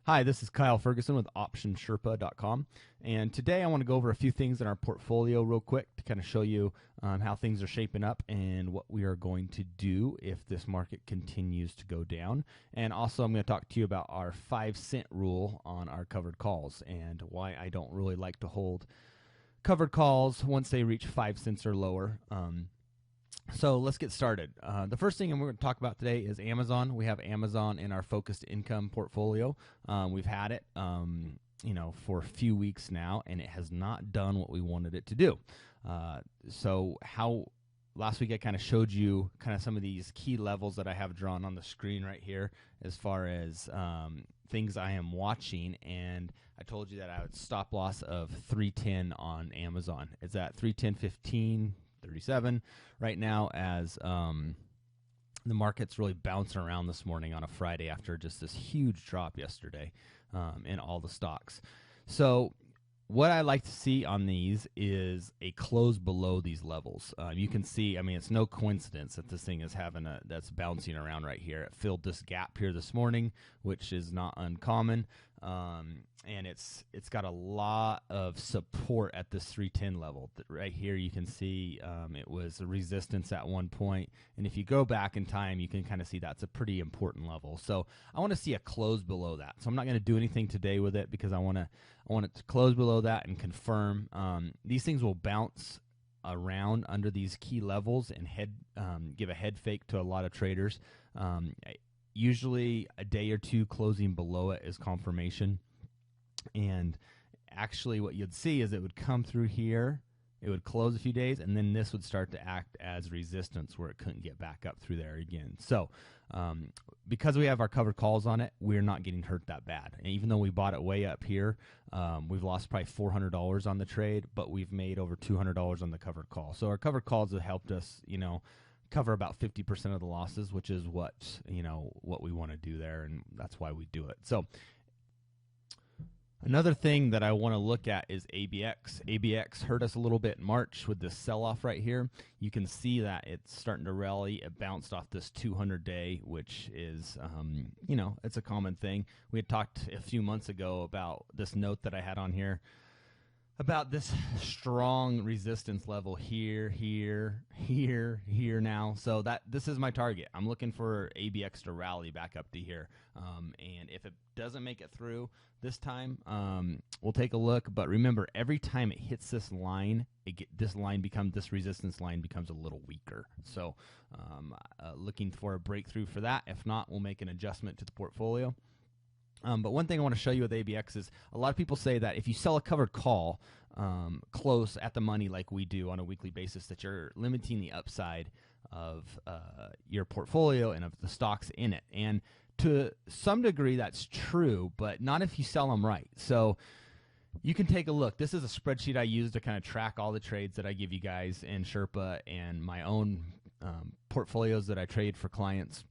Hi, this is Kyle Ferguson with OptionSherpa.com, and today I want to go over a few things in our portfolio real quick to kind of show you how things are shaping up and what we are going to do if this market continues to go down. And also I'm going to talk to you about our 5-cent rule on our covered calls and why I don't really like to hold covered calls once they reach 5 cents or lower. So let's get started. The first thing we're going to talk about today is Amazon. We have Amazon in our focused income portfolio. We've had it, for a few weeks now, and it has not done what we wanted it to do. Last week I kind of showed you kind of some of these key levels that I have drawn on the screen right here as far as things I am watching, and I told you that I would stop loss of 310 on Amazon. It's at 310.15. 37 right now as the market's really bouncing around this morning on a Friday after just this huge drop yesterday in all the stocks. So what I like to see on these is a close below these levels. You can see, it's no coincidence that this thing is that's bouncing around right here. It filled this gap here this morning, which is not uncommon. And it's got a lot of support at this 310 level. Right here you can see it was a resistance at one point, and if you go back in time you can kind of see that's a pretty important level. So I want to see a close below that. So I'm not going to do anything today with it because I want it to close below that and confirm. These things will bounce around under these key levels and give a head fake to a lot of traders. Usually a day or two closing below it is confirmation. And actually what you'd see is it would come through here, it would close a few days, and then this would start to act as resistance where it couldn't get back up through there again. So because we have our covered calls on it, we're not getting hurt that bad. And even though we bought it way up here, we've lost probably $400 on the trade, but we've made over $200 on the covered call. So our covered calls have helped us, cover about 50% of the losses, which is what we want to do there, and that's why we do it. So another thing that I want to look at is ABX. ABX hurt us a little bit in March with this sell-off right here. You can see that it's starting to rally. It bounced off this 200-day, which is, it's a common thing. We had talked a few months ago about this note that I had on here about this strong resistance level here now. So this is my target. I'm looking for ABX to rally back up to here. And if it doesn't make it through this time, we'll take a look. But remember, every time it hits this line, this resistance line becomes a little weaker. So looking for a breakthrough for that. If not, we'll make an adjustment to the portfolio. But one thing I want to show you with ABX is a lot of people say that if you sell a covered call close at the money like we do on a weekly basis, that you're limiting the upside of your portfolio and of the stocks in it. And to some degree that's true, but not if you sell them right. So you can take a look. This is a spreadsheet I use to kind of track all the trades that I give you guys in Sherpa and my own portfolios that I trade for clients.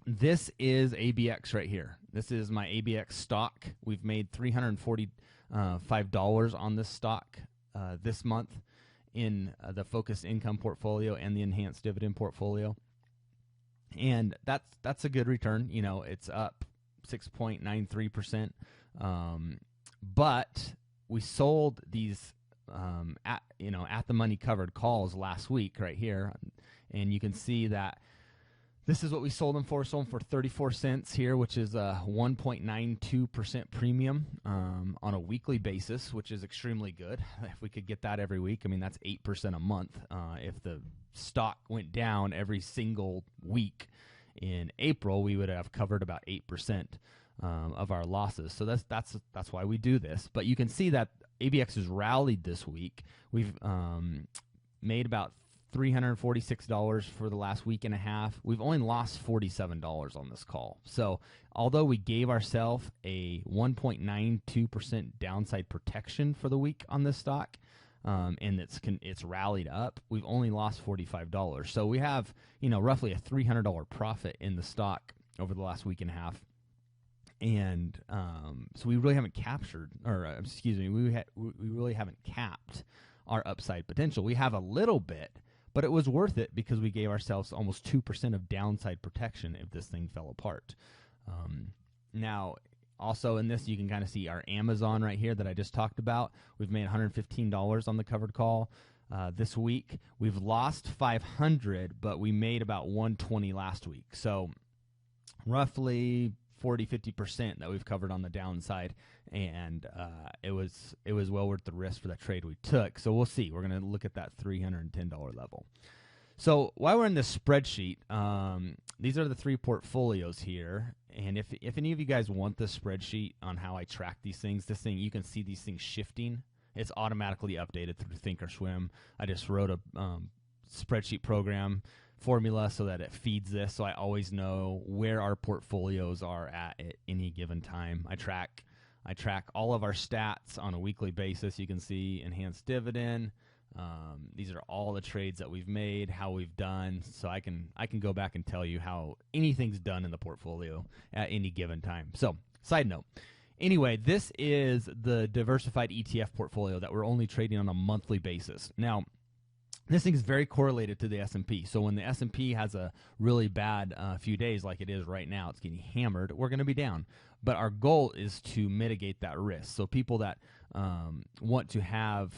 This is ABX right here. This is my ABX stock. We've made $345 on this stock this month in the focused income portfolio and the enhanced dividend portfolio. And that's a good return. It's up 6.93%. But we sold these at the money covered calls last week right here, and you can see that this is what we sold them for. Sold them for 34 cents here, which is a 1.92% premium on a weekly basis, which is extremely good. If we could get that every week, that's 8% a month. If the stock went down every single week in April, we would have covered about 8% of our losses. So that's why we do this. But you can see that ABX has rallied this week. We've made about $346 for the last week and a half. We've only lost $47 on this call. So although we gave ourselves a 1.92% downside protection for the week on this stock, and it's rallied up, we've only lost $45. So we have roughly a $300 profit in the stock over the last week and a half. And so we really haven't we really haven't capped our upside potential. We have a little bit, but it was worth it because we gave ourselves almost 2% of downside protection if this thing fell apart. Now, Also in this, you can kind of see our Amazon right here that I just talked about. We've made $115 on the covered call this week. We've lost 500, but we made about 120 last week. So roughly 40-50% that we've covered on the downside, and it was well worth the risk for that trade we took. So we'll see. We're going to look at that $310 level. So while we're in this spreadsheet, these are the 3 portfolios here. And if any of you guys want this spreadsheet on how I track these things, you can see these things shifting. It's automatically updated through Thinkorswim. I just wrote a spreadsheet program formula so that it feeds this, so I always know where our portfolios are at any given time. I track all of our stats on a weekly basis. You can see enhanced dividend. These are all the trades that we've made, how we've done, so I can go back and tell you how anything's done in the portfolio at any given time. So, side note. Anyway, this is the diversified ETF portfolio that we're only trading on a monthly basis. Now, this thing is very correlated to the S&P. So when the S&P has a really bad few days like it is right now, it's getting hammered, we're going to be down. But our goal is to mitigate that risk. So people that want to have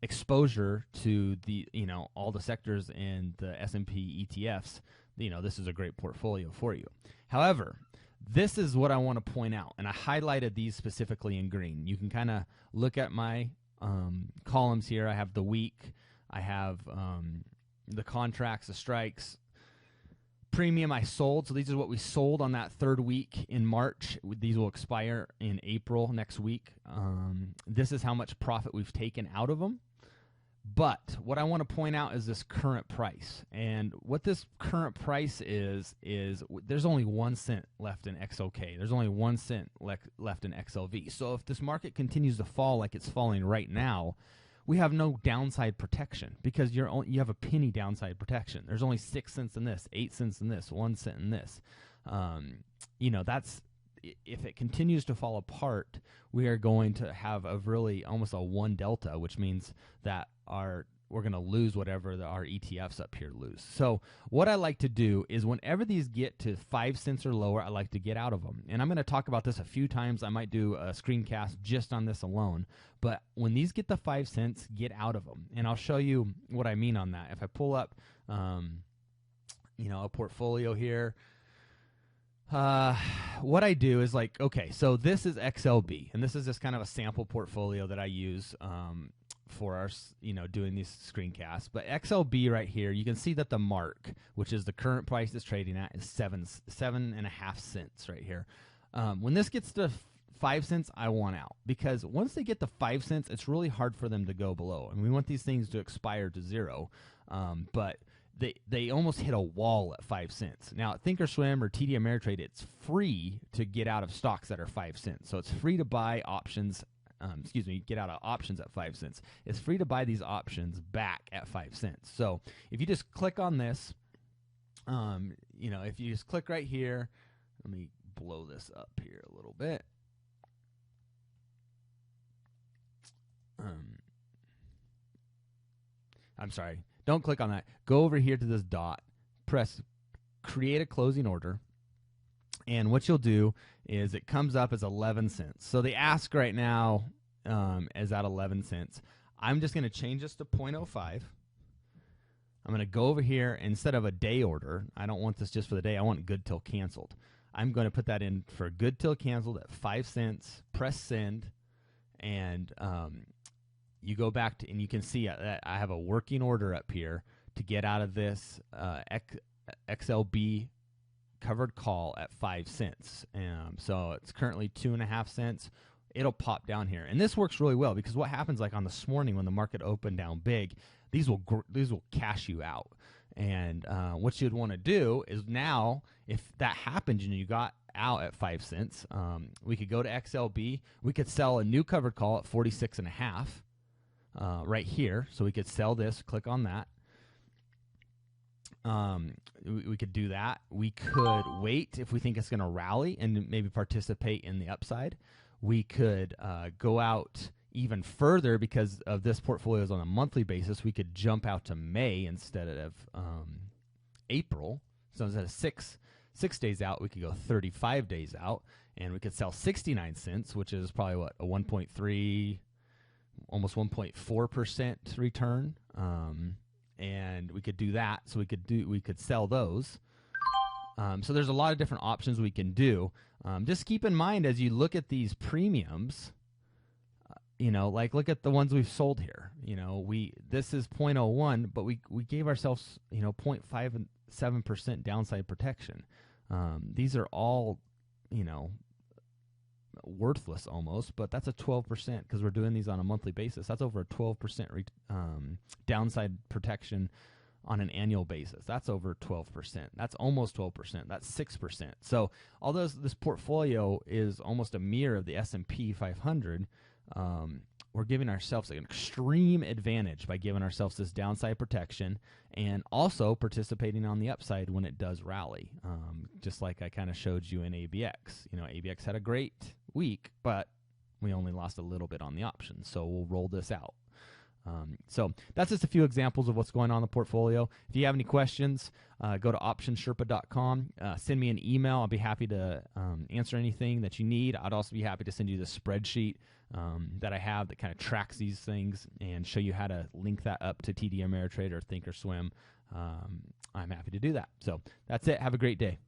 exposure to the all the sectors in the S&P ETFs, this is a great portfolio for you. However, this is what I want to point out, and I highlighted these specifically in green. You can kind of look at my columns here. I have the week, I have the contracts, the strikes, premium I sold. So these are what we sold on that 3rd week in March. These will expire in April next week. This is how much profit we've taken out of them. But what I want to point out is this current price. And what this current price is there's only 1 cent left in XOK. There's only 1 cent left in XLV. So if this market continues to fall like it's falling right now, we have no downside protection because you have a penny downside protection. There's only 6 cents in this, 8 cents in this, 1 cent in this. That's if it continues to fall apart, we are going to have a really almost a 1 delta, which means that we're going to lose whatever our ETFs up here lose. So what I like to do is whenever these get to 5 cents or lower, I like to get out of them. And I'm going to talk about this a few times. I might do a screencast just on this alone. But when these get to 5 cents, get out of them. And I'll show you what I mean on that. If I pull up, a portfolio here, what I do is okay, so this is XLB, and this is just kind of a sample portfolio that I use for our, doing these screencasts. But XLB right here, you can see that the mark, which is the current price it's trading at, is 7.5 cents right here. When this gets to 5 cents, I want out, because once they get to 5 cents, it's really hard for them to go below. And we want these things to expire to 0, but they almost hit a wall at 5 cents. Now, at Thinkorswim or TD Ameritrade, it's free to get out of stocks that are 5 cents. So it's free to buy options. Get out of options at 5 cents. It's free to buy these options back at 5 cents. So if you just click on this, if you just click right here, let me blow this up here a little bit. I'm sorry. Don't click on that. Go over here to this dot, press create a closing order, and what you'll do is it comes up as 11 cents. So the ask right now is at 11 cents. I'm just going to change this to 0.05. I'm going to go over here instead of a day order. I don't want this just for the day. I want good till canceled. I'm going to put that in for good till canceled at 5 cents. Press send, and you go back to, and you can see that I have a working order up here to get out of this XLB covered call at 5 cents. So it's currently 2.5 cents. It'll pop down here, and this works really well because what happens, like on this morning when the market opened down big, these will cash you out. And what you'd want to do is now, if that happened and you got out at 5 cents, we could go to XLB. We could sell a new covered call at 46.5. Right here, so we could sell this, click on that. We could do that. We could wait if we think it's going to rally and maybe participate in the upside. We could go out even further because of this portfolio is on a monthly basis. We could jump out to May instead of April. So instead of six days out, we could go 35 days out. and we could sell 69 cents, which is probably what, a 1.3, almost 1.4% return. And we could do that. So we could sell those. So there's a lot of different options we can do. Just keep in mind as you look at these premiums, like look at the ones we've sold here. This is 0.01, but we gave ourselves 0.57% downside protection. These are all worthless almost, but that's a 12% because we're doing these on a monthly basis. That's over a 12% downside protection on an annual basis. That's over 12%. That's almost 12%. That's 6%. So although this portfolio is almost a mirror of the S&P 500, we're giving ourselves an extreme advantage by giving ourselves this downside protection and also participating on the upside when it does rally. Just like I kind of showed you in ABX. ABX had a great week, but we only lost a little bit on the options. So we'll roll this out. So that's just a few examples of what's going on in the portfolio. If you have any questions, go to optionsherpa.com. Send me an email. I'll be happy to answer anything that you need. I'd also be happy to send you the spreadsheet that I have that kind of tracks these things and show you how to link that up to TD Ameritrade or Thinkorswim. I'm happy to do that. So that's it. Have a great day.